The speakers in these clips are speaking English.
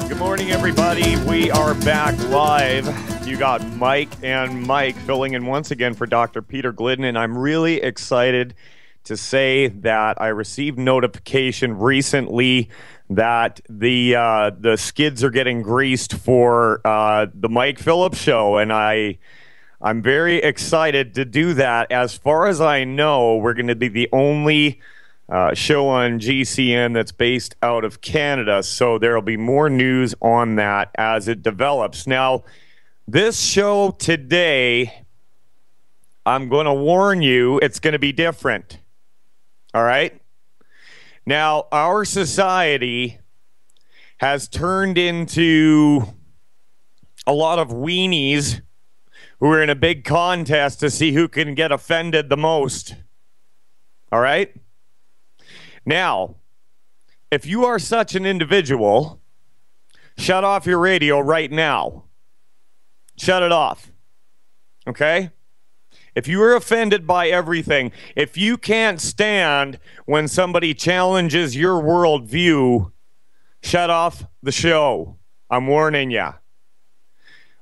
Good morning, everybody. We are back live. You got Mike and Mike filling in once again for Dr. Peter Glidden, and I'm really excited to say that I received notification recently that the skids are getting greased for the Mike Phillips show, and I'm very excited to do that. As far as I know, we're going to be the only show on GCN that's based out of Canada, so there will be more news on that as it develops. Now, this show today, I'm going to warn you, it's going to be different. All right? Now, our society has turned into a lot of weenies who are in a big contest to see who can get offended the most. All right? Now, if you are such an individual, shut off your radio right now. Shut it off. Okay? If you are offended by everything, if you can't stand when somebody challenges your worldview, shut off the show. I'm warning you.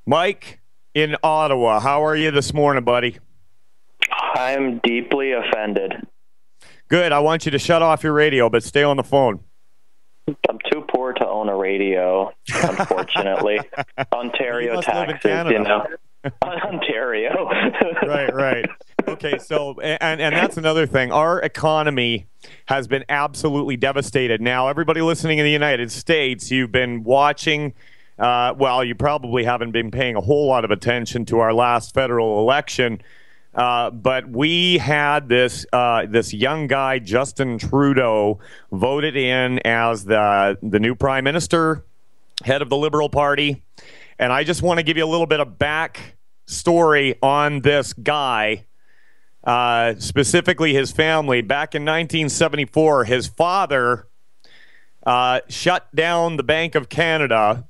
Mike in Ottawa, how are you this morning, buddy? I'm deeply offended. Good. I want you to shut off your radio, but stay on the phone. I'm too poor to own a radio, unfortunately. Ontario taxes, you know. Ontario. Right. Okay, so, and that's another thing. Our economy has been absolutely devastated. Now, everybody listening in the United States, you've been watching, well, you probably haven't been paying a whole lot of attention to our last federal election, but we had this young guy, Justin Trudeau, voted in as the new prime minister, head of the Liberal Party. And I just want to give you a little bit of back story on this guy, specifically his family. Back in 1974, his father shut down the Bank of Canada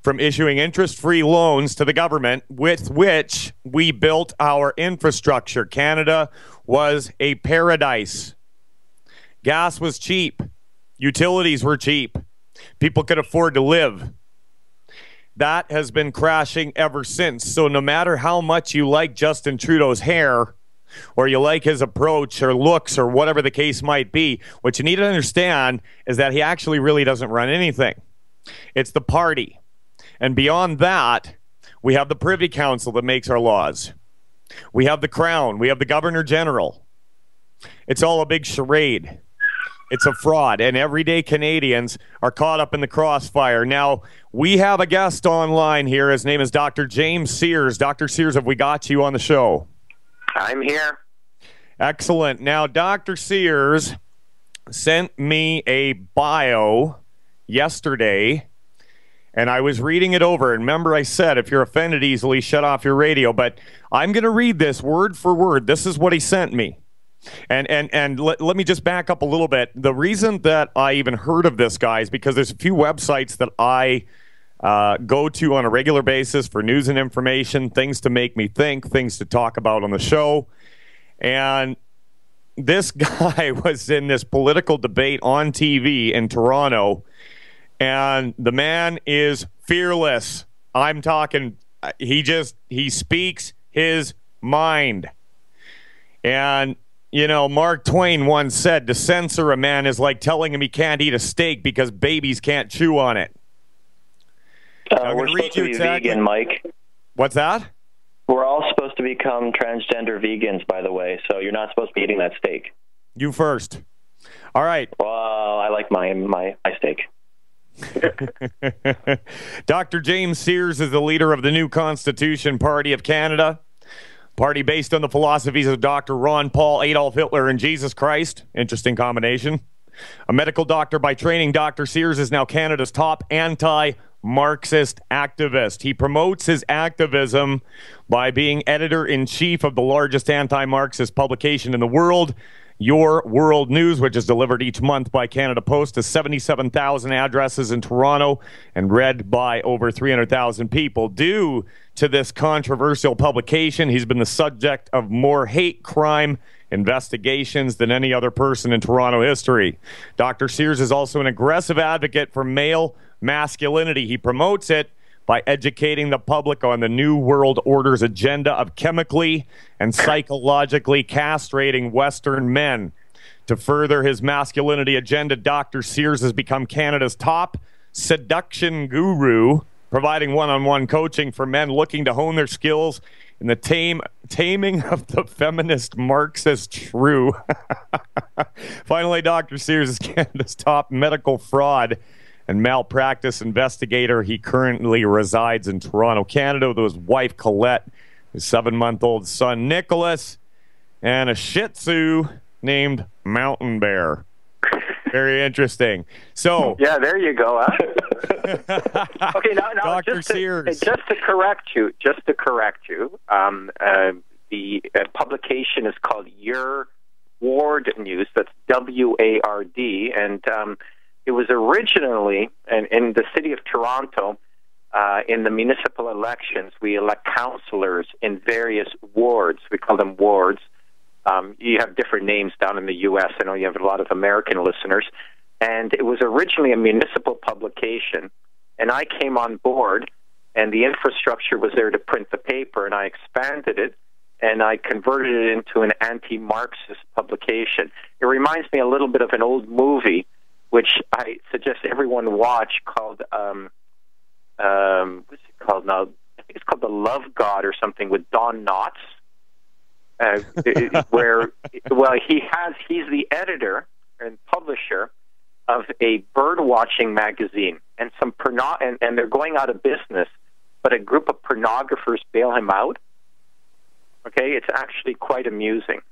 from issuing interest-free loans to the government, with which we built our infrastructure. Canada was a paradise. Gas was cheap. Utilities were cheap. People could afford to live. That has been crashing ever since. So no matter how much you like Justin Trudeau's hair, or you like his approach or looks or whatever the case might be, what you need to understand is that he actually really doesn't run anything. It's the party. And beyond that, we have the Privy Council that makes our laws. We have the Crown. We have the Governor General. It's all a big charade. It's a fraud, and everyday Canadians are caught up in the crossfire. Now, we have a guest online here. His name is Dr. James Sears. Dr. Sears, have we got you on the show? I'm here. Excellent. Now, Dr. Sears sent me a bio yesterday, and I was reading it over. And remember, I said, if you're offended easily, shut off your radio. But I'm going to read this word for word. This is what he sent me. And let me just back up a little bit. The reason that I even heard of this guy is because there's a few websites that I go to on a regular basis for news and information, things to make me think, things to talk about on the show. And this guy was in this political debate on TV in Toronto, and the man is fearless. I'm talking, he speaks his mind. And you know, Mark Twain once said, to censor a man is like telling him he can't eat a steak because babies can't chew on it. We're supposed to be vegan, Mike. What's that? We're all supposed to become transgender vegans, by the way, so you're not supposed to be eating that steak. You first. All right. Well, I like my steak. Dr. James Sears is the leader of the New Constitution Party of Canada. Party based on the philosophies of Dr. Ron Paul, Adolf Hitler, and Jesus Christ. Interesting combination. A medical doctor by training, Dr. Sears is now Canada's top anti-Marxist activist. He promotes his activism by being editor-in-chief of the largest anti-Marxist publication in the world, Your World News, which is delivered each month by Canada Post to 77,000 addresses in Toronto and read by over 300,000 people. Due to this controversial publication, he's been the subject of more hate crime investigations than any other person in Toronto history. Dr. Sears is also an aggressive advocate for male masculinity. He promotes it by educating the public on the New World Order's agenda of chemically and psychologically castrating Western men. To further his masculinity agenda, Dr. Sears has become Canada's top seduction guru, providing one-on-one coaching for men looking to hone their skills in the taming of the feminist Marxist shrew. Finally, Dr. Sears is Canada's top medical fraud and malpractice investigator. He currently resides in Toronto, Canada, with his wife Colette, his 7-month-old son Nicholas, and a Shih Tzu named Mountain Bear. Very interesting. So yeah, there you go. Huh? Okay, now Dr. Sears. Just to correct you, the publication is called Your Ward News. That's WARD, and it was originally in the city of Toronto. In the municipal elections, we elect councillors in various wards. We call them wards. You have different names down in the U.S. I know you have a lot of American listeners. And it was originally a municipal publication, and I came on board, and the infrastructure was there to print the paper, and I expanded it, and I converted it into an anti-Marxist publication. It reminds me a little bit of an old movie, which I suggest everyone watch, called, what's it called now? I think it's called The Love God or something, with Don Knotts. Where, well, he's the editor and publisher of a bird watching magazine, and and they're going out of business, but a group of pornographers bail him out. Okay, it's actually quite amusing.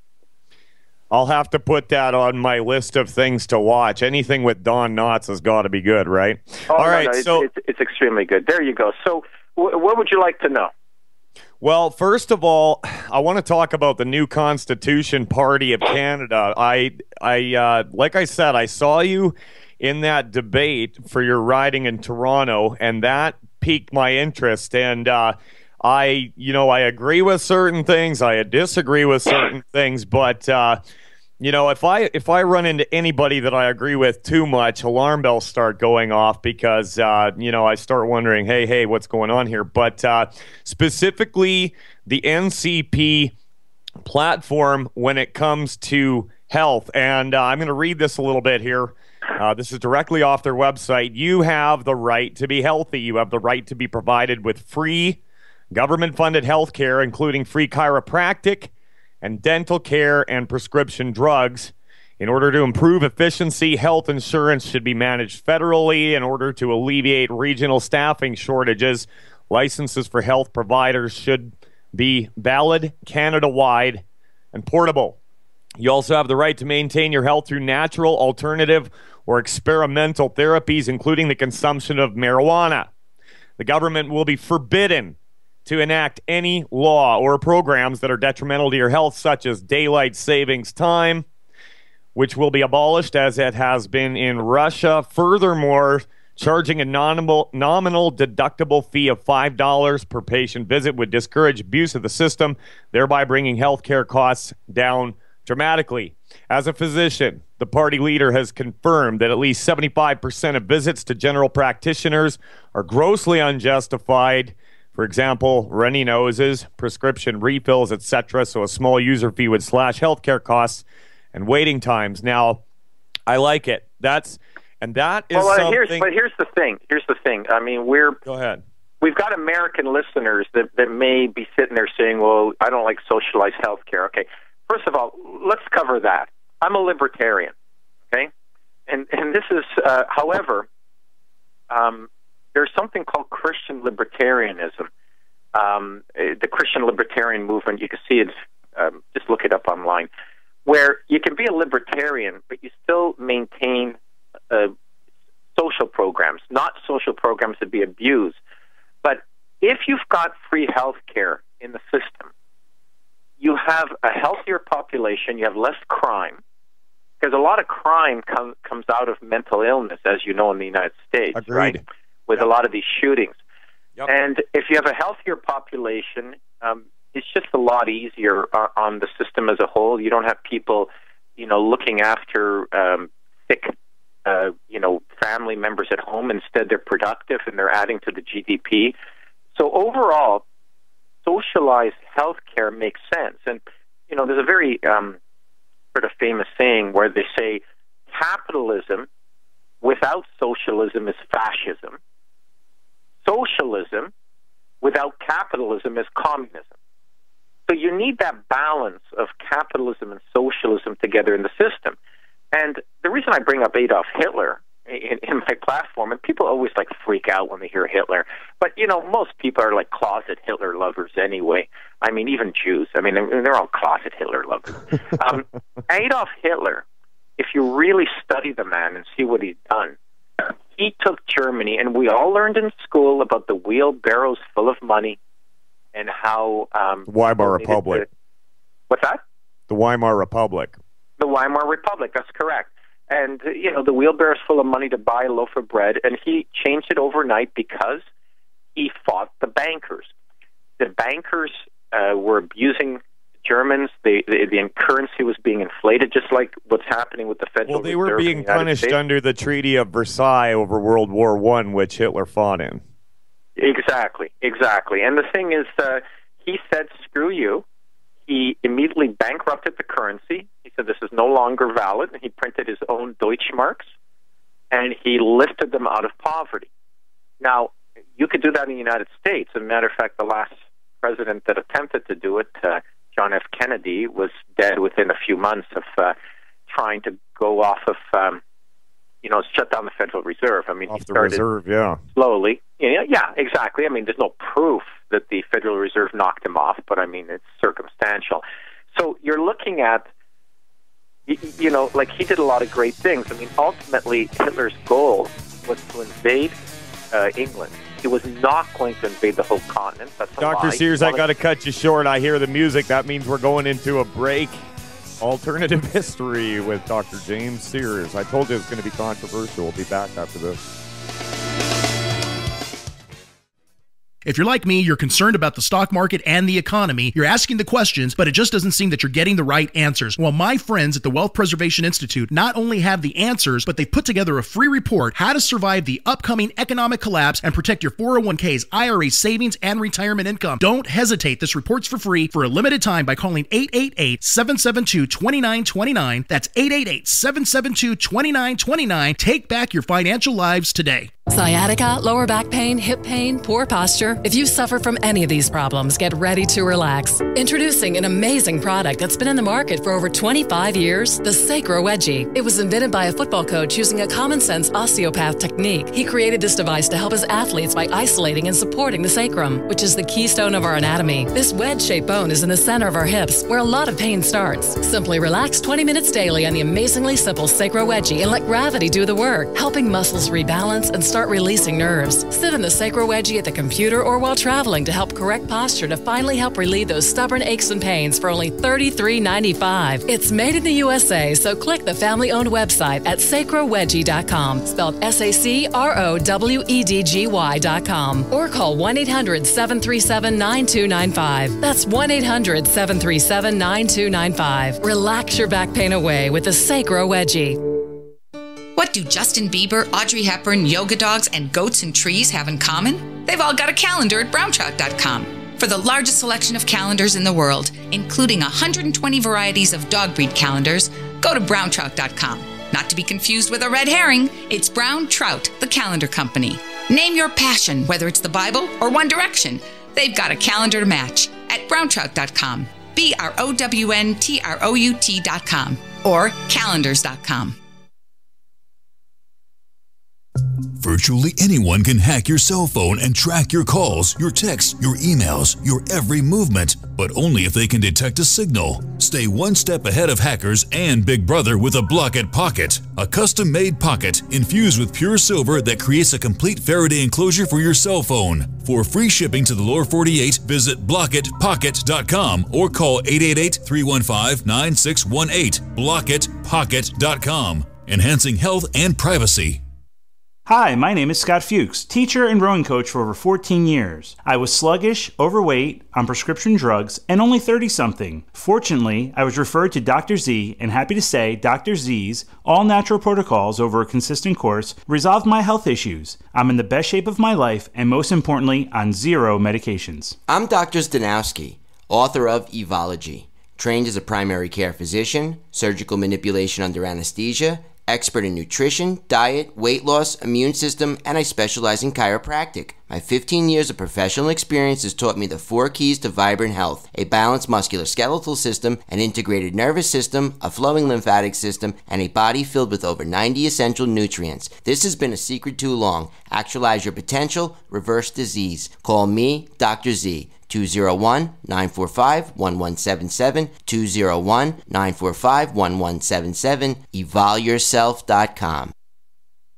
I'll have to put that on my list of things to watch. Anything with Don Knotts has got to be good, right? Oh, all right, so it's extremely good. There you go. So, what would you like to know? Well, first of all, I want to talk about the new Constitution Party of Canada. I like I said, I saw you in that debate for your riding in Toronto, and that piqued my interest. And I agree with certain things, I disagree with certain things, but if I run into anybody that I agree with too much, alarm bells start going off because I start wondering, hey, what's going on here? But specifically, the NCP platform when it comes to health, and I'm going to read this a little bit here. This is directly off their website. You have the right to be healthy. You have the right to be provided with free government-funded health care, including free chiropractic and dental care and prescription drugs. In order to improve efficiency, health insurance should be managed federally. In order to alleviate regional staffing shortages, licenses for health providers should be valid, Canada-wide, and portable. You also have the right to maintain your health through natural, alternative, or experimental therapies, including the consumption of marijuana. The government will be forbidden to enact any law or programs that are detrimental to your health, such as daylight savings time, which will be abolished as it has been in Russia. Furthermore, charging a nominal deductible fee of $5 per patient visit would discourage abuse of the system, thereby bringing healthcare costs down dramatically. As a physician, the party leader has confirmed that at least 75% of visits to general practitioners are grossly unjustified. For example, runny noses, prescription refills, etc. So a small user fee would slash healthcare costs and waiting times. Now, I like it. That is something. Here's the thing. I mean, go ahead. We've got American listeners that may be sitting there saying, "Well, I don't like socialized healthcare." Okay, first of all, let's cover that. I'm a libertarian. Okay, and this is, however. There's something called Christian libertarianism. The Christian libertarian movement, you can see it, just look it up online, where you can be a libertarian, but you still maintain social programs, not social programs that be abused. But if you've got free health care in the system, you have a healthier population, you have less crime, because a lot of crime comes out of mental illness, as you know, in the United States. Agreed. Right? With a lot of these shootings. Yep. And if you have a healthier population, it's just a lot easier on the system as a whole. You don't have people, looking after sick family members at home. Instead, they're productive and they're adding to the GDP. So overall, socialized healthcare makes sense. And, there's a very sort of famous saying where they say capitalism without socialism is fascism. Socialism without capitalism is communism. So you need that balance of capitalism and socialism together in the system. And the reason I bring up Adolf Hitler in my platform, and people always freak out when they hear Hitler, but most people are closet Hitler lovers anyway. I mean, even Jews. I mean, they're all closet Hitler lovers. Adolf Hitler, if you really study the man and see what he's done, he took Germany, and we all learned in school about the wheelbarrows full of money and how Weimar Republic. What's that? The Weimar Republic. The Weimar Republic, that's correct. And, the wheelbarrows full of money to buy a loaf of bread, and he changed it overnight because he fought the bankers. The bankers were abusing Germans. The currency was being inflated, just like what's happening with the Federal Reserve. Well, they were being punished under the Treaty of Versailles over World War I, which Hitler fought in. Exactly. And the thing is, he said, screw you. He immediately bankrupted the currency. He said this is no longer valid. He printed his own Deutschmarks, and he lifted them out of poverty. Now, you could do that in the United States. As a matter of fact, the last president that attempted to do it, John F. Kennedy, was dead within a few months of trying to go off of, shut down the Federal Reserve. I mean, he started slowly. Yeah, exactly. I mean, there's no proof that the Federal Reserve knocked him off, but I mean, it's circumstantial. So you're looking at, he did a lot of great things. I mean, ultimately, Hitler's goal was to invade England. He was not going to invade the whole continent. That's a Dr. lie. Sears, I got to cut you short. I hear the music. That means we're going into a break. Alternative History with Dr. James Sears. I told you it was going to be controversial. We'll be back after this. If you're like me, you're concerned about the stock market and the economy. You're asking the questions, but it just doesn't seem that you're getting the right answers. Well, my friends at the Wealth Preservation Institute not only have the answers, but they've put together a free report, How to Survive the Upcoming Economic Collapse and Protect Your 401ks, IRA savings, and retirement income. Don't hesitate. This report's for free for a limited time by calling 888-772-2929. That's 888-772-2929. Take back your financial lives today. Sciatica, lower back pain, hip pain, poor posture. If you suffer from any of these problems, get ready to relax. Introducing an amazing product that's been in the market for over 25 years, the Sacro Wedgie. It was invented by a football coach using a common-sense osteopath technique. He created this device to help his athletes by isolating and supporting the sacrum, which is the keystone of our anatomy. This wedge-shaped bone is in the center of our hips, where a lot of pain starts. Simply relax 20 minutes daily on the amazingly simple Sacro Wedgie and let gravity do the work, helping muscles rebalance and start releasing nerves. Sit in the Sacro Wedgie at the computer or while traveling to help correct posture to finally help relieve those stubborn aches and pains for only $33.95. It's made in the USA, so click the family-owned website at sacrowedgie.com, spelled SACROWEDGY.com, or call 1-800-737-9295. That's 1-800-737-9295. Relax your back pain away with the Sacro Wedgie. What do Justin Bieber, Audrey Hepburn, yoga dogs, and goats and trees have in common? They've all got a calendar at browntrout.com. For the largest selection of calendars in the world, including 120 varieties of dog breed calendars, go to browntrout.com. Not to be confused with a red herring, it's Brown Trout, the calendar company. Name your passion, whether it's the Bible or One Direction. They've got a calendar to match at browntrout.com. BROWNTROUT.com or calendars.com. Virtually anyone can hack your cell phone and track your calls, your texts, your emails, your every movement, but only if they can detect a signal. Stay one step ahead of hackers and Big Brother with a Block-It Pocket, a custom-made pocket infused with pure silver that creates a complete Faraday enclosure for your cell phone. For free shipping to the lower 48, visit blockitpocket.com or call 888-315-9618. blockitpocket.com, enhancing health and privacy. Hi, my name is Scott Fuchs, teacher and rowing coach for over 14 years. I was sluggish, overweight, on prescription drugs, and only 30-something. Fortunately, I was referred to Dr. Z, and happy to say Dr. Z's all-natural protocols over a consistent course resolved my health issues. I'm in the best shape of my life, and most importantly, on 0 medications. I'm Dr. Zdanowski, author of Evology, trained as a primary care physician, surgical manipulation under anesthesia, expert in nutrition, diet, weight loss, immune system, and I specialize in chiropractic. My 15 years of professional experience has taught me the 4 keys to vibrant health: a balanced musculoskeletal system, an integrated nervous system, a flowing lymphatic system, and a body filled with over 90 essential nutrients. This has been a secret too long. Actualize your potential, reverse disease. Call me, Dr. Z. 201-945-1177, 201-945-1177, evolyourself.com.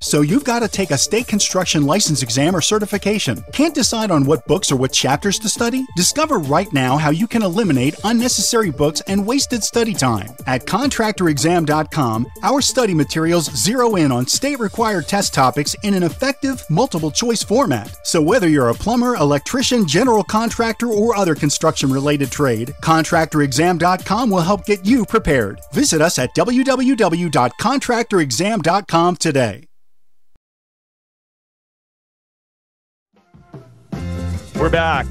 So you've got to take a state construction license exam or certification. Can't decide on what books or what chapters to study? Discover right now how you can eliminate unnecessary books and wasted study time. At contractorexam.com, our study materials zero in on state-required test topics in an effective, multiple-choice format. So whether you're a plumber, electrician, general contractor, or other construction-related trade, contractorexam.com will help get you prepared. Visit us at www.contractorexam.com today. We're back.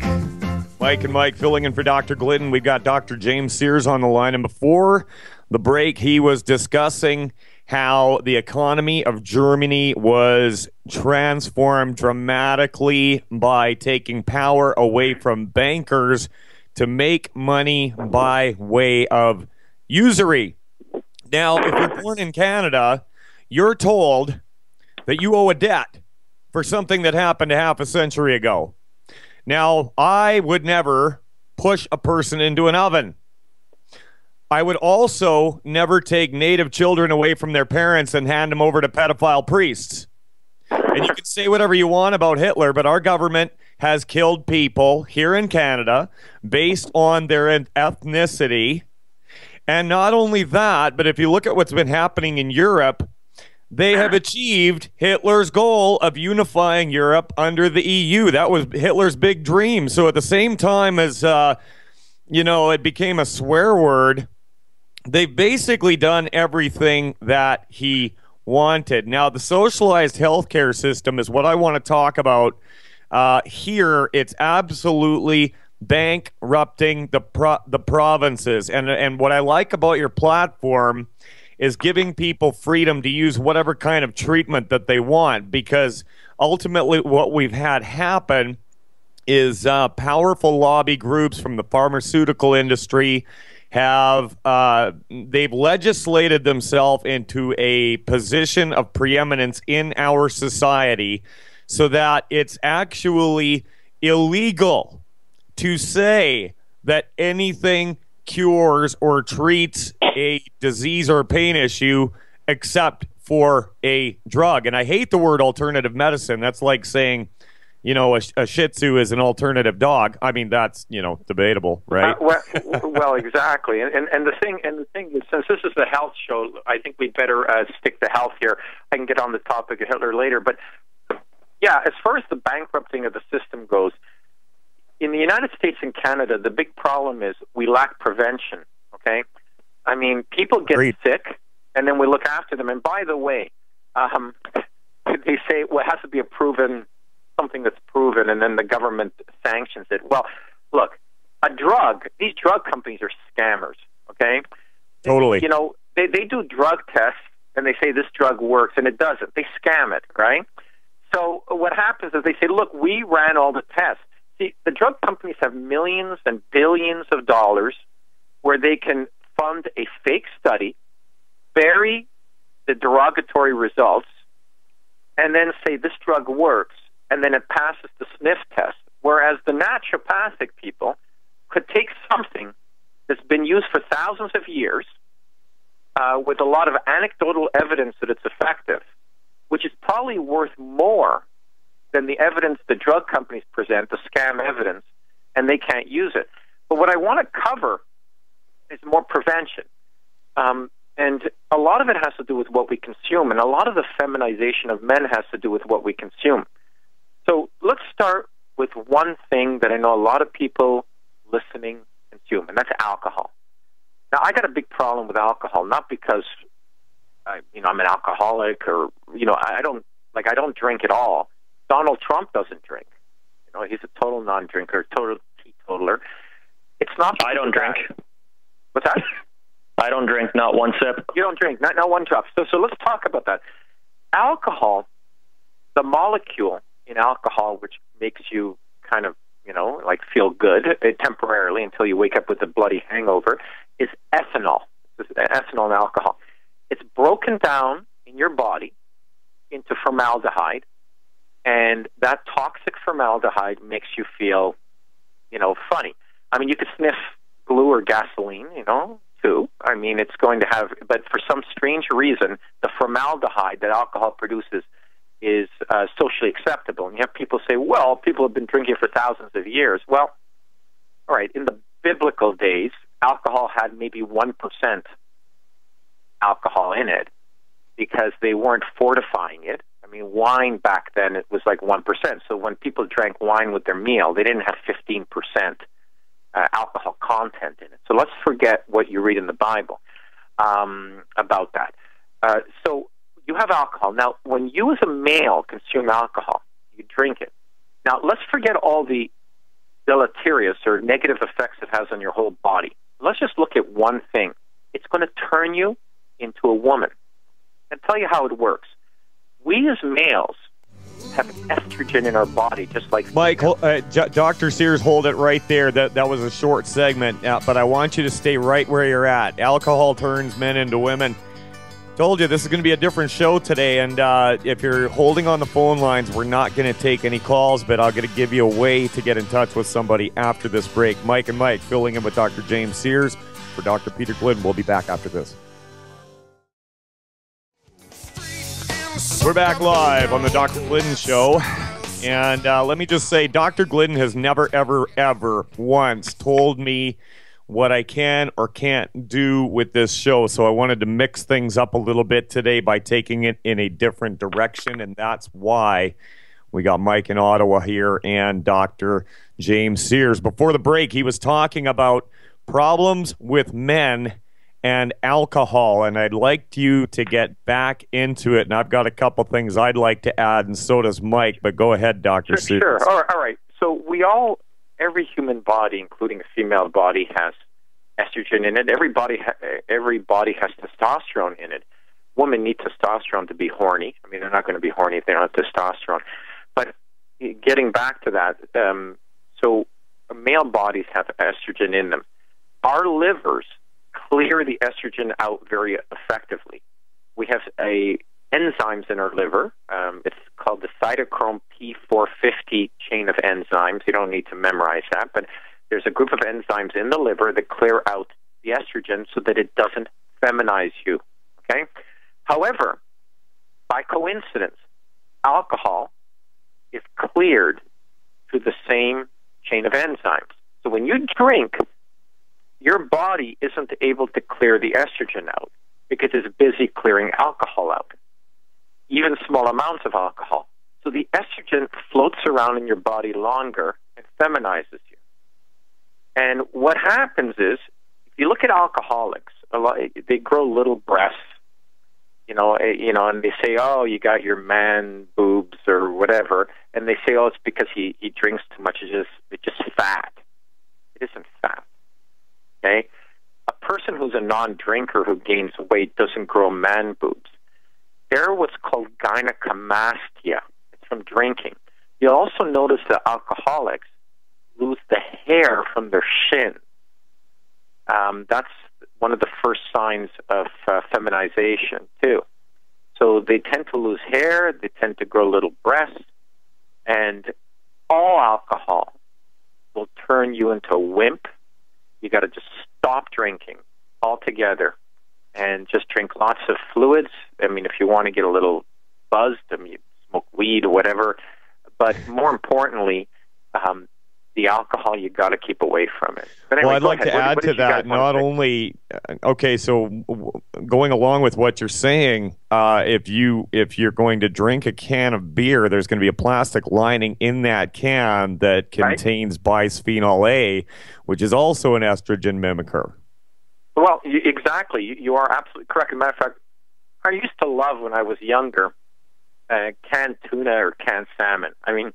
Mike and Mike filling in for Dr. Glidden. We've got Dr. James Sears on the line. And before the break, he was discussing how the economy of Germany was transformed dramatically by taking power away from bankers to make money by way of usury. Now, if you're born in Canada, you're told that you owe a debt for something that happened a half a century ago. Now, I would never push a person into an oven. I would also never take native children away from their parents and hand them over to pedophile priests. And you can say whatever you want about Hitler, but our government has killed people here in Canada based on their ethnicity. And not only that, but if you look at what's been happening in Europe, they have achieved Hitler's goal of unifying Europe under the EU. That was Hitler's big dream. So at the same time as, it became a swear word, they've basically done everything that he wanted. Now, the socialized healthcare system is what I want to talk about here. It's absolutely bankrupting the provinces. And what I like about your platform is giving people freedom to use whatever kind of treatment that they want, because ultimately what we've had happen is powerful lobby groups from the pharmaceutical industry they've legislated themselves into a position of preeminence in our society so that it's actually illegal to say that anything cures or treats a disease or pain issue except for a drug. And I hate the word alternative medicine. That's like saying, a Shih Tzu is an alternative dog. I mean, that's, debatable, right? Well, exactly. And the thing is, since this is the health show, I think we'd better stick to health here. I can get on the topic of Hitler later. But, yeah, as far as the bankrupting of the system goes, in the United States and Canada, the big problem is we lack prevention, okay? I mean, people get sick, and then we look after them. And by the way, they say, well, it has to be something that's proven, and then the government sanctions it. Well, look, these drug companies are scammers, okay? Totally. They do drug tests, and they say this drug works, and it doesn't. They scam it, right? So what happens is they say, look, we ran all the tests. See, the drug companies have millions and billions of dollars where they can fund a fake study, bury the derogatory results, and then say this drug works, and then it passes the sniff test. Whereas the naturopathic people could take something that's been used for thousands of years with a lot of anecdotal evidence that it's effective, which is probably worth more than the evidence the drug companies present, the scam evidence, and they can't use it. But what I want to cover is more prevention. And a lot of it has to do with what we consume, and a lot of the feminization of men has to do with what we consume. So let's start with one thing that I know a lot of people listening consume, and that's alcohol. Now, I got a big problem with alcohol, not because I'm an alcoholic or I don't drink at all. Donald Trump doesn't drink. He's a total non-drinker, total teetotaler. It's not. I don't drink. What's that? I don't drink, not one sip. You don't drink, not one drop. So let's talk about that. Alcohol, the molecule in alcohol, which makes you kind of, feel good temporarily until you wake up with a bloody hangover, is ethanol. It's ethanol and alcohol. It's broken down in your body into formaldehyde, and that toxic formaldehyde makes you feel, funny. I mean, you could sniff glue or gasoline, too. I mean, it's going to have, but for some strange reason, the formaldehyde that alcohol produces is socially acceptable. And you have people say, well, people have been drinking for thousands of years. Well, all right, in the biblical days, alcohol had maybe 1% alcohol in it because they weren't fortifying it. I mean, wine back then, it was like 1%. So when people drank wine with their meal, they didn't have 15% alcohol content in it. So let's forget what you read in the Bible about that. So you have alcohol. Now, when you as a male consume alcohol, you drink it. Now, let's forget all the deleterious or negative effects it has on your whole body. Let's just look at one thing. It's going to turn you into a woman. I'll tell you how it works. We as males have estrogen in our body, just like Mike. Dr. Sears, hold it right there. That was a short segment, but I want you to stay right where you're at. Alcohol turns men into women. Told you this is going to be a different show today, and if you're holding on the phone lines, we're not going to take any calls, but I'm going to give you a way to get in touch with somebody after this break. Mike and Mike filling in with Dr. James Sears for Dr. Peter Glidden. We'll be back after this. We're back live on the Dr. Glidden Show, and let me just say, Dr. Glidden has never, ever, ever once told me what I can or can't do with this show, so I wanted to mix things up a little bit today by taking it in a different direction, and that's why we got Mike in Ottawa here and Dr. James Sears. Before the break, he was talking about problems with men and alcohol, and I'd like you to get back into it, and I've got a couple things I'd like to add, and so does Mike, but go ahead, Dr. Sears. Sure. All right. So every human body, including a female body, has estrogen in it. Every body has testosterone in it. Women need testosterone to be horny. I mean, they're not going to be horny if they don't have testosterone. But getting back to that, so male bodies have estrogen in them. Our livers clear the estrogen out very effectively. We have enzymes in our liver. It's called the cytochrome P450 chain of enzymes. You don't need to memorize that, but there's a group of enzymes in the liver that clear out the estrogen so that it doesn't feminize you. Okay? However, by coincidence, alcohol is cleared through the same chain of enzymes. So when you drink, your body isn't able to clear the estrogen out because it's busy clearing alcohol out, even small amounts of alcohol. So the estrogen floats around in your body longer and feminizes you. And what happens is, if you look at alcoholics, they grow little breasts, and they say, oh, you got your man boobs or whatever, and they say, oh, it's because he drinks too much. It's just fat. It isn't fat. Okay? A person who's a non-drinker who gains weight doesn't grow man boobs. They're what's called gynecomastia. It's from drinking. You'll also notice that alcoholics lose the hair from their shin. That's one of the first signs of feminization, too. So they tend to lose hair, they tend to grow little breasts, and all alcohol will turn you into a wimp. You got to just stop drinking altogether and just drink lots of fluids. I mean, if you want to get a little buzzed, you smoke weed or whatever. But more importantly, the alcohol, you got to keep away from it. But anyway, well, I'd like to add to that, not only, okay, so going along with what you're saying, if you're going to drink a can of beer, there's going to be a plastic lining in that can that contains bisphenol A, which is also an estrogen mimicker. Well, exactly. You are absolutely correct. As a matter of fact, I used to love, when I was younger, canned tuna or canned salmon. I mean,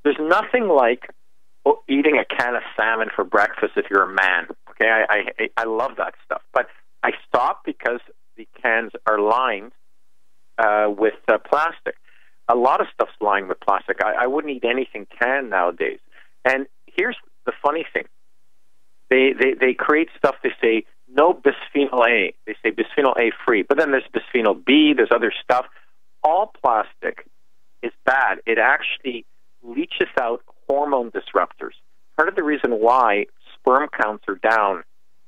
there's nothing like eating a can of salmon for breakfast if you're a man. Okay, I love that stuff. But I stopped because the cans are lined with plastic. A lot of stuff's lined with plastic. I wouldn't eat anything canned nowadays. And here's the funny thing. They create stuff, they say, no bisphenol A. They say bisphenol A free. But then there's bisphenol B, there's other stuff. All plastic is bad. It actually leaches out hormone disruptors. Part of the reason why sperm counts are down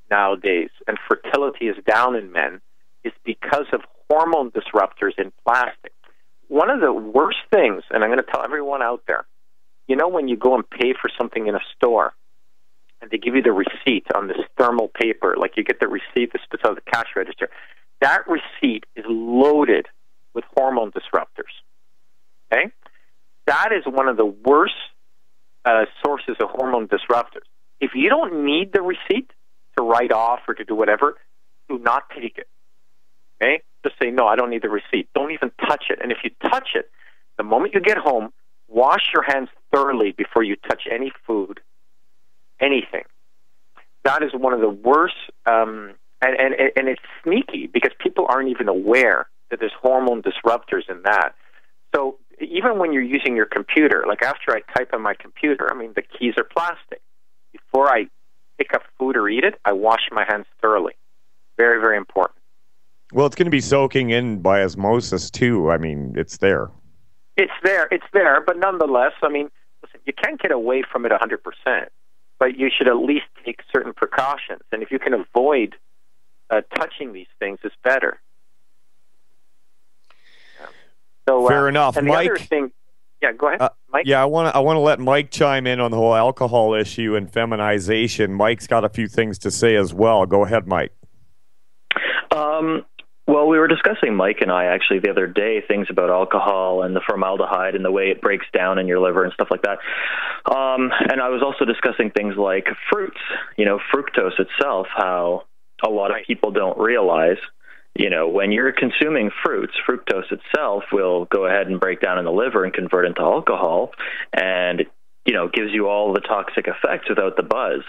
nowadays and fertility is down in men is because of hormone disruptors in plastic. One of the worst things, and I'm going to tell everyone out there, you know when you go and pay for something in a store and they give you the receipt on this thermal paper, like you get the receipt that spits out of the cash register, that receipt is loaded with hormone disruptors. Okay? That is one of the worst sources of hormone disruptors. If you don't need the receipt to write off or to do whatever, do not take it. Okay? Just say, no, I don't need the receipt. Don't even touch it. And if you touch it, the moment you get home, wash your hands thoroughly before you touch any food, anything. That is one of the worst, and it's sneaky because people aren't even aware that there's hormone disruptors in that. So even when you're using your computer, like after I type on my computer, I mean, the keys are plastic. Before I pick up food or eat it, I wash my hands thoroughly. Very, very important. Well, it's going to be soaking in by osmosis, too. I mean, it's there. It's there, but nonetheless, I mean, listen, you can't get away from it 100%, but you should at least take certain precautions. And if you can avoid touching these things, it's better. So, fair enough. And Mike, the other thing, yeah, go ahead, Mike. Yeah, I want to let Mike chime in on the whole alcohol issue and feminization. Mike's got a few things to say as well. Go ahead, Mike. Well, we were discussing, Mike and I, actually, the other day, things about alcohol and the formaldehyde and the way it breaks down in your liver and stuff like that. And I was also discussing things like fruits, fructose itself, how a lot of people don't realize, when you're consuming fruits, fructose itself will go ahead and break down in the liver and convert into alcohol, and it, gives you all the toxic effects without the buzz.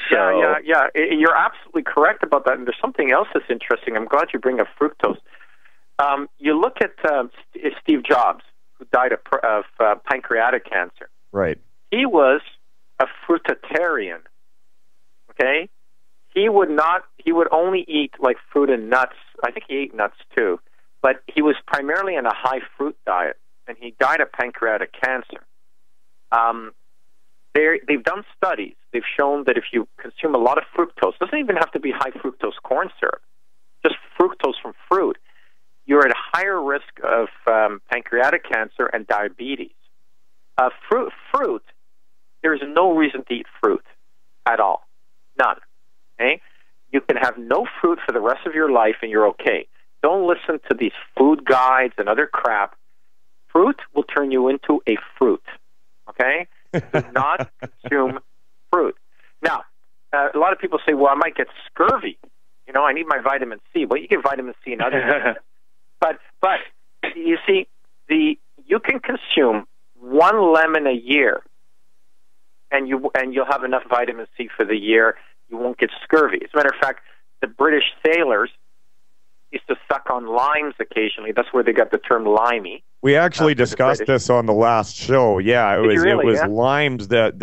So, yeah. You're absolutely correct about that. And there's something else that's interesting. I'm glad you bring up fructose. You look at Steve Jobs, who died of pancreatic cancer. Right. He was a fruitarian. Okay? He would only eat like fruit and nuts. I think he ate nuts too. But he was primarily on a high fruit diet, and he died of pancreatic cancer. They've done studies. They've shown that if you consume a lot of fructose, doesn't even have to be high fructose corn syrup, just fructose from fruit, you're at a higher risk of pancreatic cancer and diabetes. Fruit, there is no reason to eat fruit at all. None. Okay? You can have no fruit for the rest of your life and you're okay. Don't listen to these food guides and other crap. Fruit will turn you into a fruit. Okay? Do not consume fruit. Now, a lot of people say, well, I might get scurvy. I need my vitamin C. Well, you get vitamin C in other things. But you see, you can consume one lemon a year, and you'll have enough vitamin C for the year. You won't get scurvy. As a matter of fact, the British sailors used to suck on limes occasionally. That's where they got the term limey. We actually discussed this on the last show. Yeah, it was limes that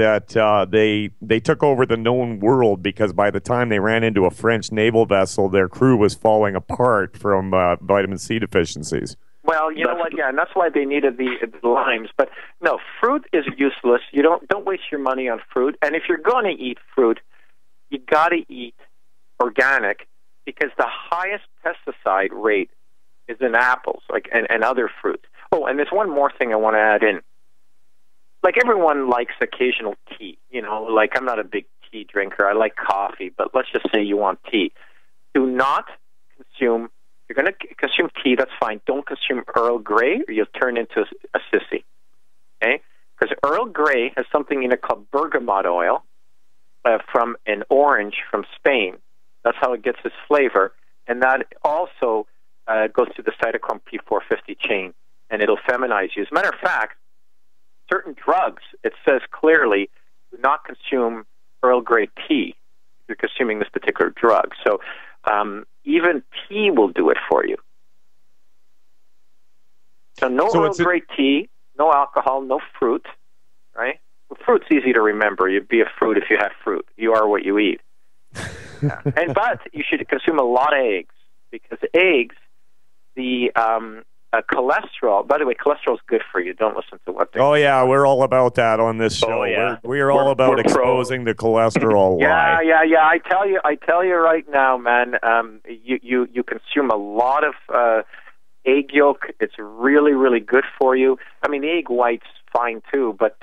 they took over the known world because by the time they ran into a French naval vessel, their crew was falling apart from vitamin C deficiencies. Well, you know what? Yeah, and that's why they needed the limes. But no, fruit is useless. You don't waste your money on fruit. And if you're going to eat fruit, you got to eat organic, because the highest pesticide rate is in apples, and other fruits. Oh, and there's one more thing I want to add in. like everyone likes occasional tea. You know, like I'm not a big tea drinker. I like coffee, but let's just say you want tea. Do not consume. If you're going to consume tea, that's fine. Don't consume Earl Grey, or you'll turn into a sissy. Okay? Because Earl Grey has something in it called bergamot oil from an orange from Spain. That's how it gets its flavor, and that also goes through the cytochrome P450 chain, and it'll feminize you. As a matter of fact, certain drugs, it says clearly, do not consume Earl Grey tea if you're consuming this particular drug. So even tea will do it for you. So no Earl Grey tea, no alcohol, no fruit, right? Well, fruit's easy to remember. You'd be a fruit if you have fruit. You are what you eat. But you should consume a lot of eggs, because eggs, the cholesterol, by the way, cholesterol is good for you. Don't listen to what they yeah, we're all about that on this show. Oh, yeah. We're all about exposing the cholesterol lie. Yeah. I tell you right now, man, you consume a lot of egg yolk. It's really, really good for you. I mean, the egg white's fine too, but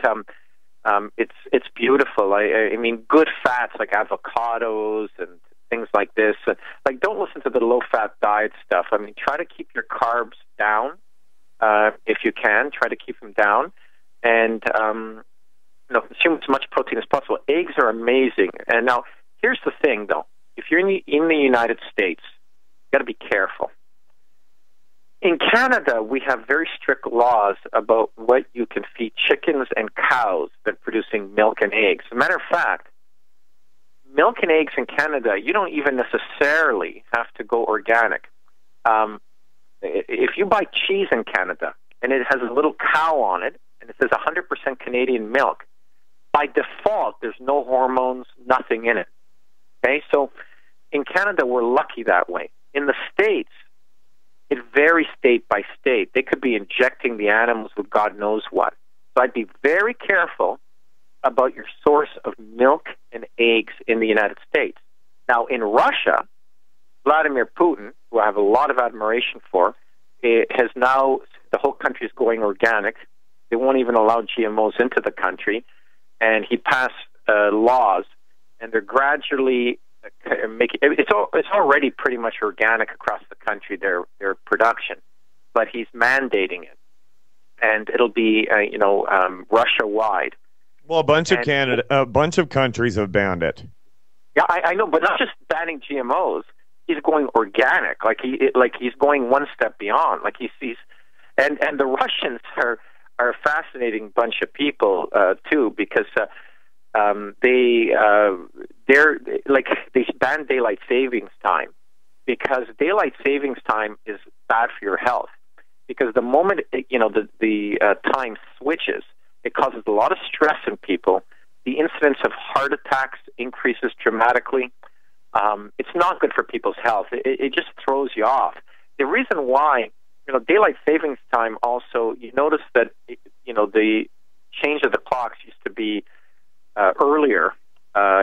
it's beautiful. I mean, good fats like avocados and things like this. Like, don't listen to the low-fat diet stuff. I mean, try to keep your carbs down if you can. Try to keep them down, and consume as much protein as possible. Eggs are amazing. And now, here's the thing, though. If you're in the United States, you got to be careful. In Canada, we have very strict laws about what you can feed chickens and cows that are producing milk and eggs. As a matter of fact, milk and eggs in Canada, you don't even necessarily have to go organic. If you buy cheese in Canada and it has a little cow on it and it says 100% Canadian milk, by default, there's no hormones, nothing in it. Okay, so in Canada, we're lucky that way. In the States, it varies state by state. They could be injecting the animals with God knows what. So I'd be very careful about your source of milk and eggs in the United States. Now, in Russia, Vladimir Putin, who I have a lot of admiration for, has now, the whole country is going organic. They won't even allow GMOs into the country. And he passed laws, and they're gradually making it's already pretty much organic across the country, their production, but he's mandating it, and it'll be Russia-wide. Well, a bunch of countries have banned it. Yeah, I know, but not just banning GMOs. He's going organic, he's going one step beyond. Like he sees, and the Russians are a fascinating bunch of people too, because they ban daylight savings time, because daylight savings time is bad for your health. Because the moment the time switches, it causes a lot of stress in people. The incidence of heart attacks increases dramatically. It's not good for people's health. It just throws you off. The reason why, daylight savings time also, you notice that, the change of the clocks used to be earlier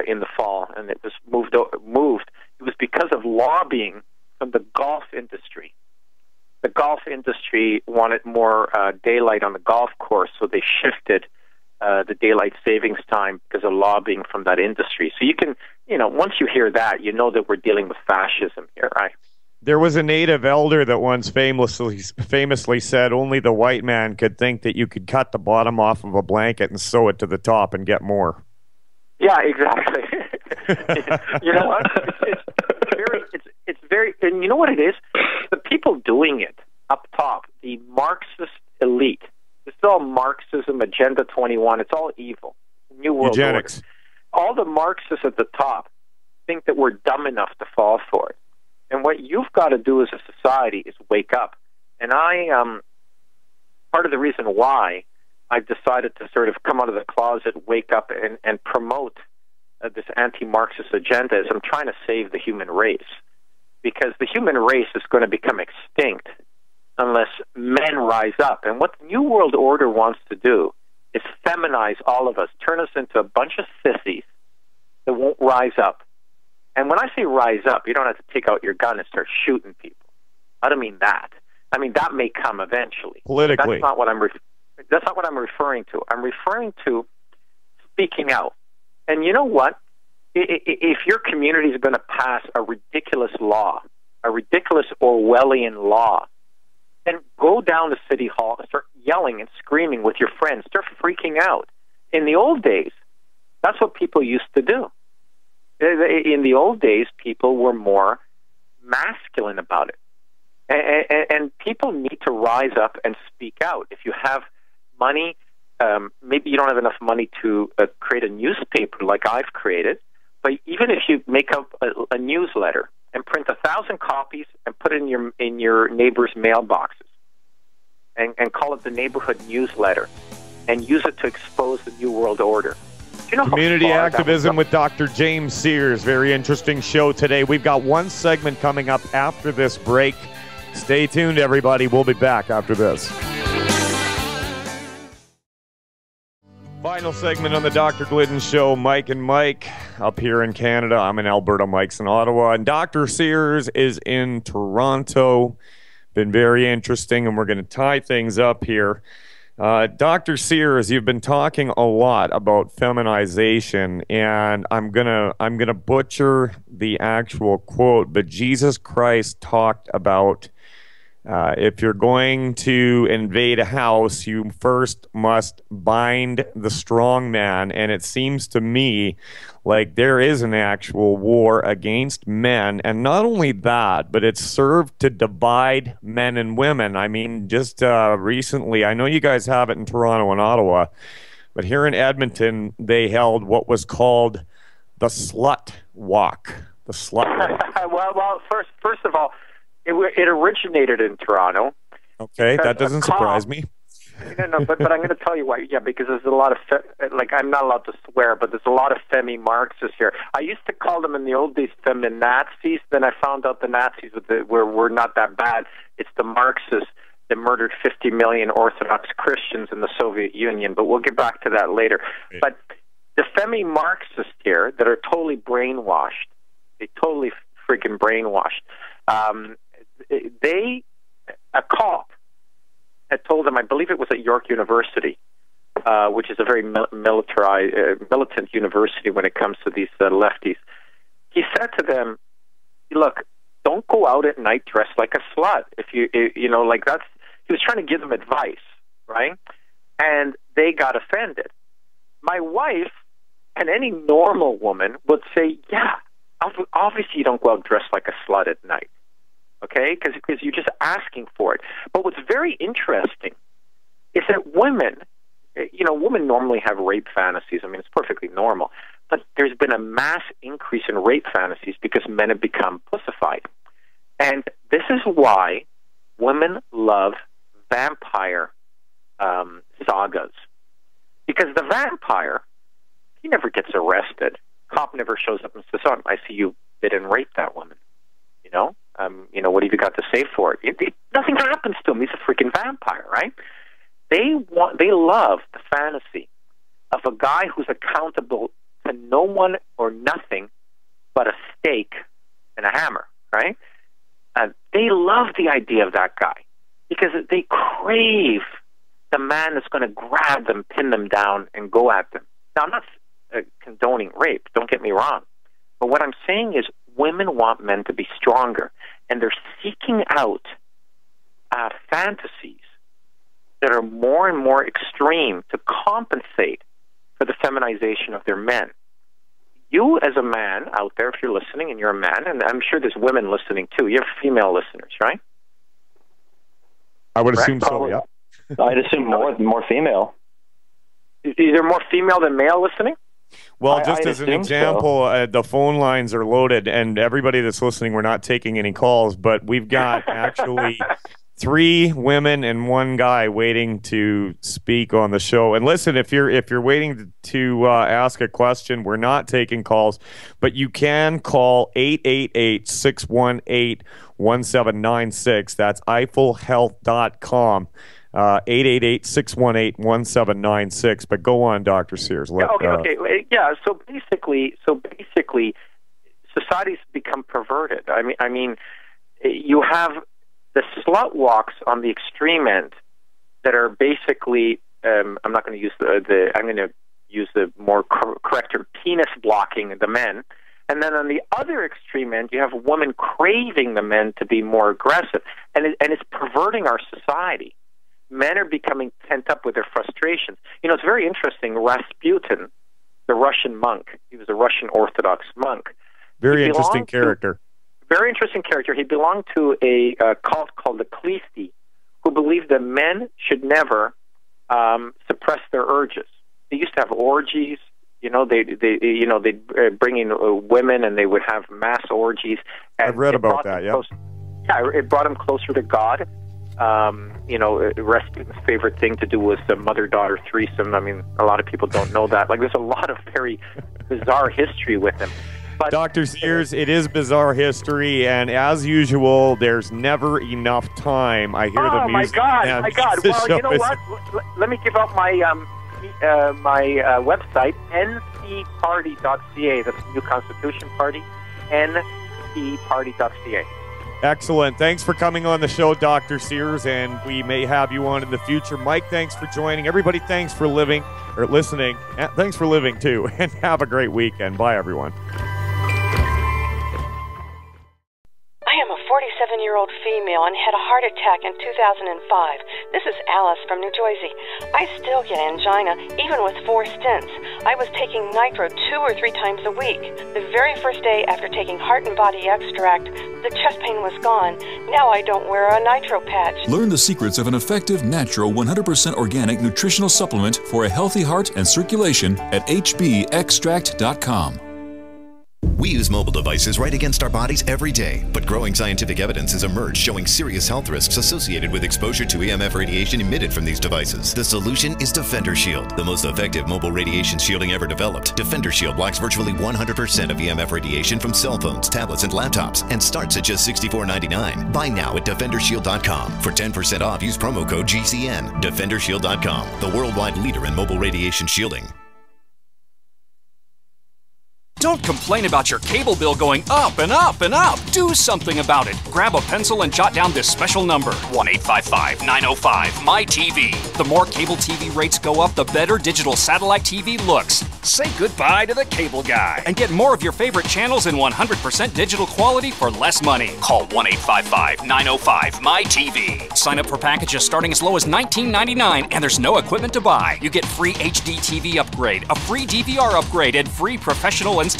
in the fall, and it was moved. It was because of lobbying from the golf industry. The golf industry wanted more daylight on the golf course, so they shifted the daylight savings time because of lobbying from that industry. So you can, once you hear that, you know that we're dealing with fascism here, right? There was a native elder that once famously said only the white man could think that you could cut the bottom off of a blanket and sew it to the top and get more. Yeah, exactly. You know what? It's very, and you know what it is? The people doing it up top, the Marxist elite. It's all Marxism, Agenda 21. It's all evil. New World Eugenics. Order. All the Marxists at the top think that we're dumb enough to fall for it. And what you've got to do as a society is wake up. And part of the reason why I've decided to sort of come out of the closet, wake up, and promote this anti-Marxist agenda is I'm trying to save the human race. Because the human race is going to become extinct unless men rise up. And what the New World Order wants to do is feminize all of us, turn us into a bunch of sissies that won't rise up. And when I say rise up, you don't have to take out your gun and start shooting people. I don't mean that. I mean, that may come eventually. Politically. That's not what I'm That's not what I'm referring to. I'm referring to speaking out. And you know what? If your community is going to pass a ridiculous law, a ridiculous Orwellian law, then go down to City Hall and start yelling and screaming with your friends. Start freaking out. In the old days, that's what people used to do. In the old days, people were more masculine about it. And people need to rise up and speak out. If you have money, maybe you don't have enough money to create a newspaper like I've created, but even if you make up a newsletter and print 1,000 copies and put it in your neighbor's mailboxes and call it the neighborhood newsletter and use it to expose the New World Order. You know, community activism with Dr. James Sears. Very interesting show today. We've got one segment coming up after this break. Stay tuned, everybody. We'll be back after this. Final segment on the Dr. Glidden Show. Mike and Mike up here in Canada. I'm in Alberta. Mike's in Ottawa. And Dr. Sears is in Toronto. Been very interesting, and we're going to tie things up here. Dr. Sears, you've been talking a lot about feminization, and I'm gonna butcher the actual quote, but Jesus Christ talked about if you're going to invade a house, you first must bind the strong man. And it seems to me like there is an actual war against men. And not only that, but it's served to divide men and women. I mean, just recently, I know you guys have it in Toronto and Ottawa, but here in Edmonton, they held what was called the slut walk. The slut walk. well, first of all, it originated in Toronto. Okay, that doesn't surprise me. No, but I'm going to tell you why. Yeah, because there's a lot of, I'm not allowed to swear, but there's a lot of femi-Marxists here. I used to call them in the old days femi-Nazis. Then I found out the Nazis were not that bad. It's the Marxists that murdered 50 million Orthodox Christians in the Soviet Union, but we'll get back to that later. Okay. But the femi-Marxists here that are totally brainwashed, they totally freaking brainwashed, a cop had told them, I believe it was at York University, which is a very militant university when it comes to these lefties. He said to them, "Look, don't go out at night dressed like a slut." He was trying to give them advice, right? And they got offended. My wife and any normal woman would say, "Yeah, obviously you don't go out dressed like a slut at night." Okay, because you're just asking for it. But what's very interesting is that women normally have rape fantasies. I mean, it's perfectly normal. But there's been a mass increase in rape fantasies because men have become pussified. And this is why women love vampire sagas. Because the vampire, he never gets arrested. Cop never shows up and says, "Oh, I see you bit and raped that woman." What have you got to say for it? Nothing happens to him. He's a freaking vampire, right? They love the fantasy of a guy who's accountable to no one or nothing but a stake and a hammer, right? They love the idea of that guy because they crave the man that's going to grab them, pin them down, and go at them. Now, I'm not condoning rape. Don't get me wrong. But what I'm saying is women want men to be stronger, and they're seeking out fantasies that are more and more extreme to compensate for the feminization of their men. You, as a man out there, if you're listening and you're a man, and I'm sure there's women listening too, you have female listeners, right? I would assume so, yeah. I'd assume more female. Is there more female than male listening? Well, just as an example, the phone lines are loaded, and everybody that's listening, we're not taking any calls, but we've got actually 3 women and 1 guy waiting to speak on the show. And listen, if you're waiting to ask a question, we're not taking calls, but you can call 888-618-1796. That's eiffelhealth.com. 888-618-1796. But go on, Dr. Sears. Okay. Yeah. So basically, society's become perverted. I mean, you have the slut walks on the extreme end that are basically I'm not going to use I'm going to use the more correcter penis blocking the men. And then on the other extreme end, you have women craving the men to be more aggressive. And it's perverting our society. Men are becoming pent up with their frustrations. You know, it's very interesting. Rasputin, the Russian monk, he was a Russian Orthodox monk. Very interesting character. Very interesting character. He belonged to a cult called the Klisti, who believed that men should never suppress their urges. They used to have orgies. You know, they'd bring in women, and they would have mass orgies. And I've read about that. Yeah. It brought them closer to God. You know, Rasputin's favorite thing to do was the mother-daughter threesome. I mean, a lot of people don't know that. Like, there's a lot of very bizarre history with him. But, Dr. Sears, it is bizarre history, and as usual, there's never enough time. I hear the music. Oh, my God. Well, you know what? Let me give out my website, ncparty.ca. That's the New Constitution Party, ncparty.ca. Excellent. Thanks for coming on the show, Dr. Sears, and we may have you on in the future. Mike, thanks for joining. Everybody, thanks for listening. Thanks for living, too, and have a great weekend. Bye, everyone. I am a 47-year-old female and had a heart attack in 2005. This is Alice from New Jersey. I still get angina, even with 4 stents. I was taking nitro 2 or 3 times a week. The very first day after taking Heart and Body Extract, the chest pain was gone. Now I don't wear a nitro patch. Learn the secrets of an effective, natural, 100% organic nutritional supplement for a healthy heart and circulation at hbextract.com. We use mobile devices right against our bodies every day, but growing scientific evidence has emerged showing serious health risks associated with exposure to EMF radiation emitted from these devices. The solution is Defender Shield, the most effective mobile radiation shielding ever developed. Defender Shield blocks virtually 100% of EMF radiation from cell phones, tablets, and laptops, and starts at just $64.99. Buy now at DefenderShield.com. For 10% off, use promo code GCN. DefenderShield.com, the worldwide leader in mobile radiation shielding. Don't complain about your cable bill going up and up and up. Do something about it. Grab a pencil and jot down this special number, 1-855-905-MY-TV. The more cable TV rates go up, the better digital satellite TV looks. Say goodbye to the cable guy and get more of your favorite channels in 100% digital quality for less money. Call 1-855-905-MY-TV. Sign up for packages starting as low as $19.99, and there's no equipment to buy. You get free HD TV upgrade, a free DVR upgrade, and free professional installation.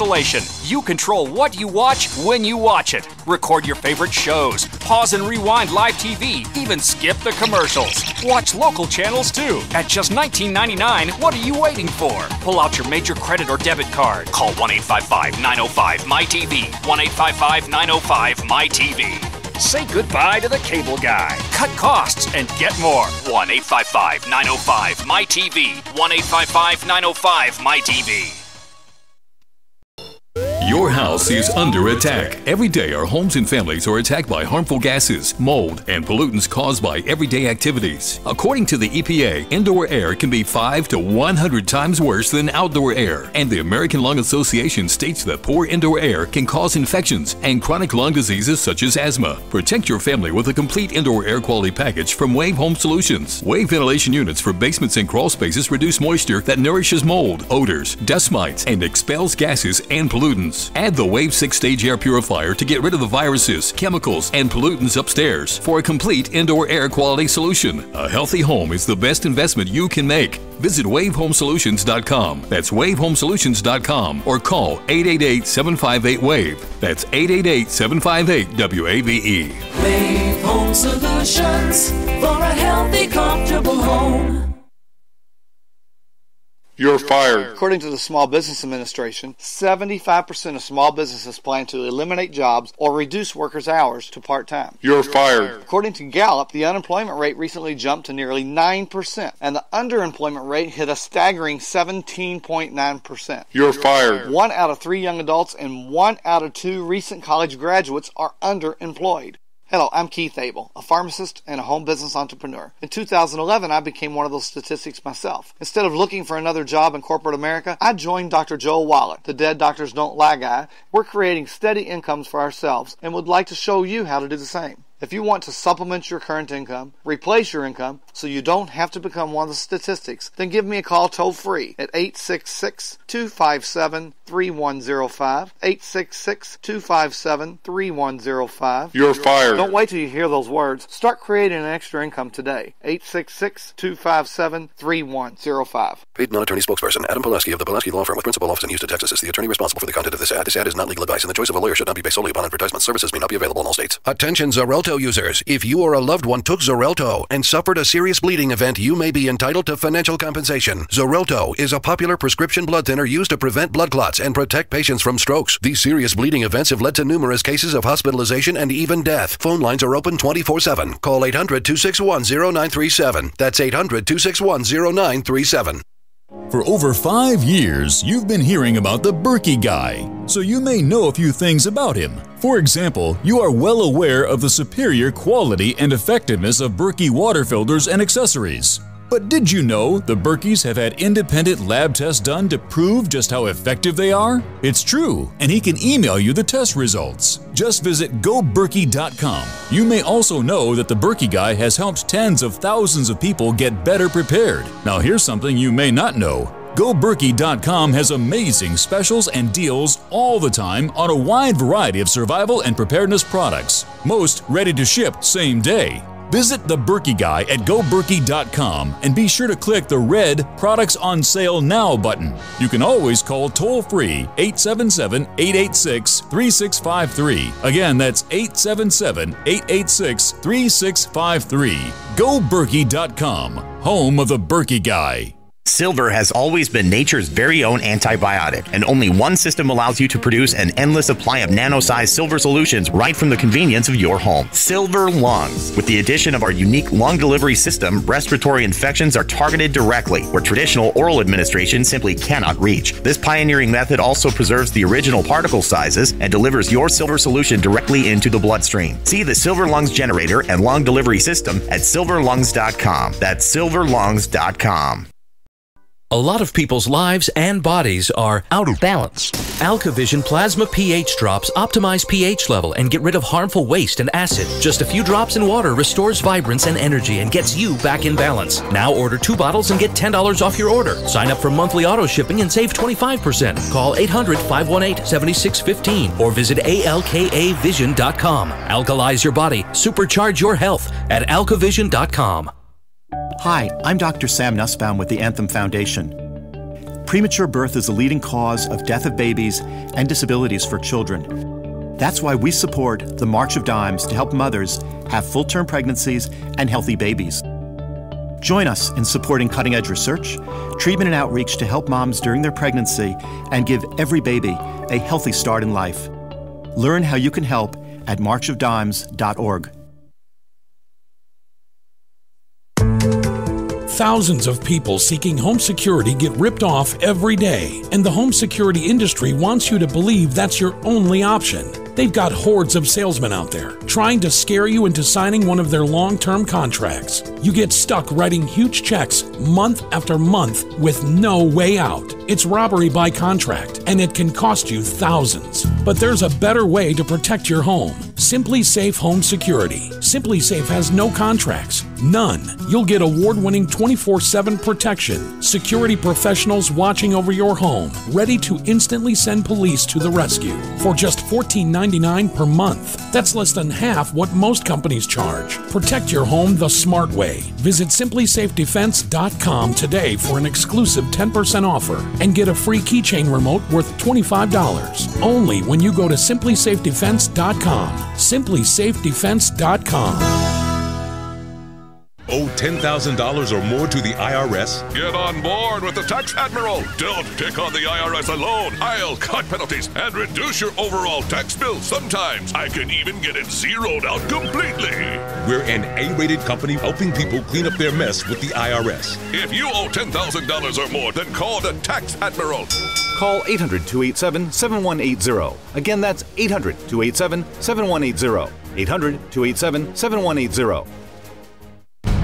You control what you watch when you watch it. Record your favorite shows, pause and rewind live TV, even skip the commercials. Watch local channels too. At just $19.99, what are you waiting for? Pull out your major credit or debit card. Call 1-855-905-MY-TV. 1-855-905-MY-TV. Say goodbye to the cable guy. Cut costs and get more. 1-855-905-MY-TV. 1-855-905-MY-TV. Your house is under attack. Every day, our homes and families are attacked by harmful gases, mold, and pollutants caused by everyday activities. According to the EPA, indoor air can be 5 to 100 times worse than outdoor air. And the American Lung Association states that poor indoor air can cause infections and chronic lung diseases such as asthma. Protect your family with a complete indoor air quality package from Wave Home Solutions. Wave ventilation units for basements and crawl spaces reduce moisture that nourishes mold, odors, dust mites, and expels gases and pollutants. Add the Wave 6-stage air purifier to get rid of the viruses, chemicals, and pollutants upstairs for a complete indoor air quality solution. A healthy home is the best investment you can make. Visit WaveHomeSolutions.com. That's WaveHomeSolutions.com or call 888-758-WAVE. That's 888-758-WAVE. Wave Home Solutions for a healthy, comfortable home. You're fired. According to the Small Business Administration, 75% of small businesses plan to eliminate jobs or reduce workers' hours to part-time. You're fired. According to Gallup, the unemployment rate recently jumped to nearly 9%, and the underemployment rate hit a staggering 17.9%. You're fired. 1 out of 3 young adults and 1 out of 2 recent college graduates are underemployed. Hello, I'm Keith Abel, a pharmacist and a home business entrepreneur. In 2011, I became one of those statistics myself. Instead of looking for another job in corporate America, I joined Dr. Joel Wallach, the Dead Doctors Don't Lie guy. We're creating steady incomes for ourselves and would like to show you how to do the same. If you want to supplement your current income, replace your income, so you don't have to become one of the statistics, then give me a call toll-free at 866-257-3105, 866-257-3105. You're fired. Don't wait till you hear those words. Start creating an extra income today. 866-257-3105. Paid non-attorney spokesperson Adam Pulaski of the Pulaski Law Firm with principal office in Houston, Texas is the attorney responsible for the content of this ad. This ad is not legal advice, and the choice of a lawyer should not be based solely upon advertisement. Services may not be available in all states. Attention Xarelto users. If you or a loved one took Xarelto and suffered a serious bleeding event, you may be entitled to financial compensation. Xarelto is a popular prescription blood thinner used to prevent blood clots and protect patients from strokes. These serious bleeding events have led to numerous cases of hospitalization and even death. Phone lines are open 24/7. Call 800-261-0937. That's 800-261-0937. For over 5 years, you've been hearing about the Berkey Guy, so you may know a few things about him. For example, you are well aware of the superior quality and effectiveness of Berkey water filters and accessories. But did you know the Berkeys have had independent lab tests done to prove just how effective they are? It's true, and he can email you the test results. Just visit GoBerkey.com. You may also know that the Berkey Guy has helped tens of thousands of people get better prepared. Now here's something you may not know. GoBerkey.com has amazing specials and deals all the time on a wide variety of survival and preparedness products, most ready to ship same day. Visit the Berkey Guy at GoBerkey.com and be sure to click the red Products on Sale Now button. You can always call toll-free 877-886-3653. Again, that's 877-886-3653. GoBerkey.com, home of the Berkey Guy. Silver has always been nature's very own antibiotic, and only one system allows you to produce an endless supply of nano-sized silver solutions right from the convenience of your home. Silver Lungs. With the addition of our unique lung delivery system, respiratory infections are targeted directly, where traditional oral administration simply cannot reach. This pioneering method also preserves the original particle sizes and delivers your silver solution directly into the bloodstream. See the Silver Lungs generator and lung delivery system at silverlungs.com. That's silverlungs.com. A lot of people's lives and bodies are out of balance. AlkaVision Plasma pH drops optimize pH level and get rid of harmful waste and acid. Just a few drops in water restores vibrance and energy and gets you back in balance. Now order 2 bottles and get $10 off your order. Sign up for monthly auto shipping and save 25%. Call 800-518-7615 or visit alkavision.com. Alkalize your body. Supercharge your health at alkavision.com. Hi, I'm Dr. Sam Nussbaum with the Anthem Foundation. Premature birth is the leading cause of death of babies and disabilities for children. That's why we support the March of Dimes to help mothers have full-term pregnancies and healthy babies. Join us in supporting cutting-edge research, treatment and outreach to help moms during their pregnancy and give every baby a healthy start in life. Learn how you can help at marchofdimes.org. Thousands of people seeking home security get ripped off every day, and the home security industry wants you to believe that's your only option. They've got hordes of salesmen out there trying to scare you into signing one of their long-term contracts. You get stuck writing huge checks month after month with no way out. It's robbery by contract, and it can cost you thousands. But there's a better way to protect your home. Simply Safe Home Security. Simply Safe has no contracts. None. You'll get award-winning 24/7 protection. Security professionals watching over your home, ready to instantly send police to the rescue for just $14.99 per month. That's less than half what most companies charge. Protect your home the smart way. Visit simplysafedefense.com today for an exclusive 10% offer and get a free keychain remote worth $25. Only when you go to simplysafedefense.com. simplysafedefense.com. Owe $10,000 or more to the IRS? Get on board with the Tax Admiral. Don't pick on the IRS alone. I'll cut penalties and reduce your overall tax bill. Sometimes I can even get it zeroed out completely. We're an A-rated company helping people clean up their mess with the IRS. If you owe $10,000 or more, then call the Tax Admiral. Call 800-287-7180. Again, that's 800-287-7180. 800-287-7180.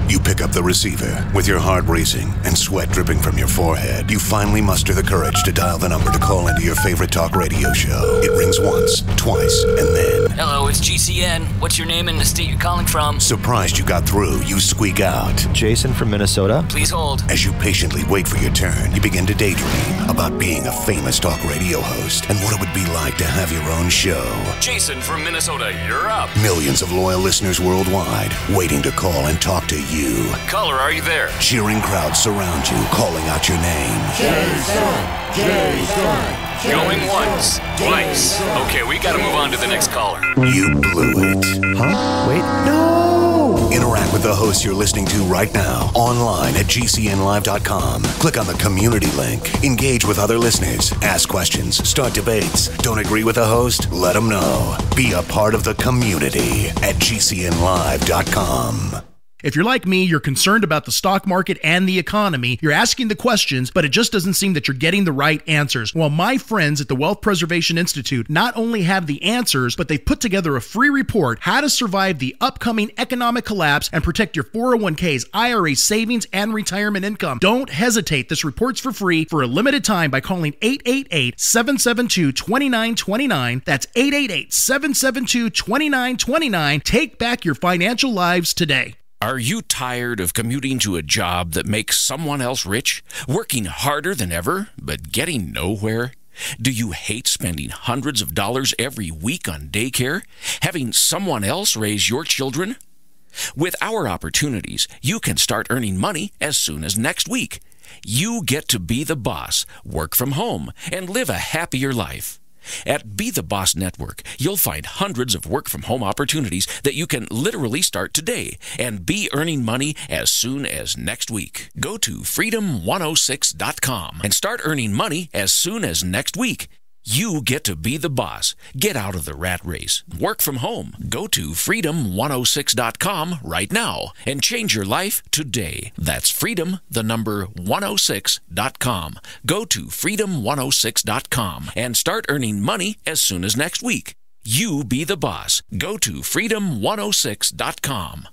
You pick pick up the receiver. With your heart racing and sweat dripping from your forehead, you finally muster the courage to dial the number to call into your favorite talk radio show. It rings once, twice, and then... Hello, it's GCN. What's your name and the state you're calling from? Surprised you got through, you squeak out. Jason from Minnesota. Please hold. As you patiently wait for your turn, you begin to daydream about being a famous talk radio host and what it would be like to have your own show. Jason from Minnesota, you're up. Millions of loyal listeners worldwide waiting to call and talk to you. Caller, are you there? Cheering crowds surround you, calling out your name. Jason! Jason! Going once, twice. Okay, we gotta move on to the next caller. You blew it. Huh? Wait, no! Interact with the host you're listening to right now, online at GCNlive.com. Click on the community link. Engage with other listeners. Ask questions. Start debates. Don't agree with the host? Let them know. Be a part of the community at GCNlive.com. If you're like me, you're concerned about the stock market and the economy. You're asking the questions, but it just doesn't seem that you're getting the right answers. Well, my friends at the Wealth Preservation Institute not only have the answers, but they've put together a free report, How to Survive the Upcoming Economic Collapse and Protect Your 401ks, IRA savings, and retirement income. Don't hesitate. This report's for free for a limited time by calling 888-772-2929. That's 888-772-2929. Take back your financial lives today. Are you tired of commuting to a job that makes someone else rich? Working harder than ever, but getting nowhere? Do you hate spending hundreds of dollars every week on daycare? Having someone else raise your children? With our opportunities, you can start earning money as soon as next week. You get to be the boss, work from home, and live a happier life. At Be the Boss Network, you'll find hundreds of work-from-home opportunities that you can literally start today and be earning money as soon as next week. Go to freedom106.com and start earning money as soon as next week. You get to be the boss. Get out of the rat race. Work from home. Go to freedom106.com right now and change your life today. That's freedom, the number 106.com. Go to freedom106.com and start earning money as soon as next week. You be the boss. Go to freedom106.com.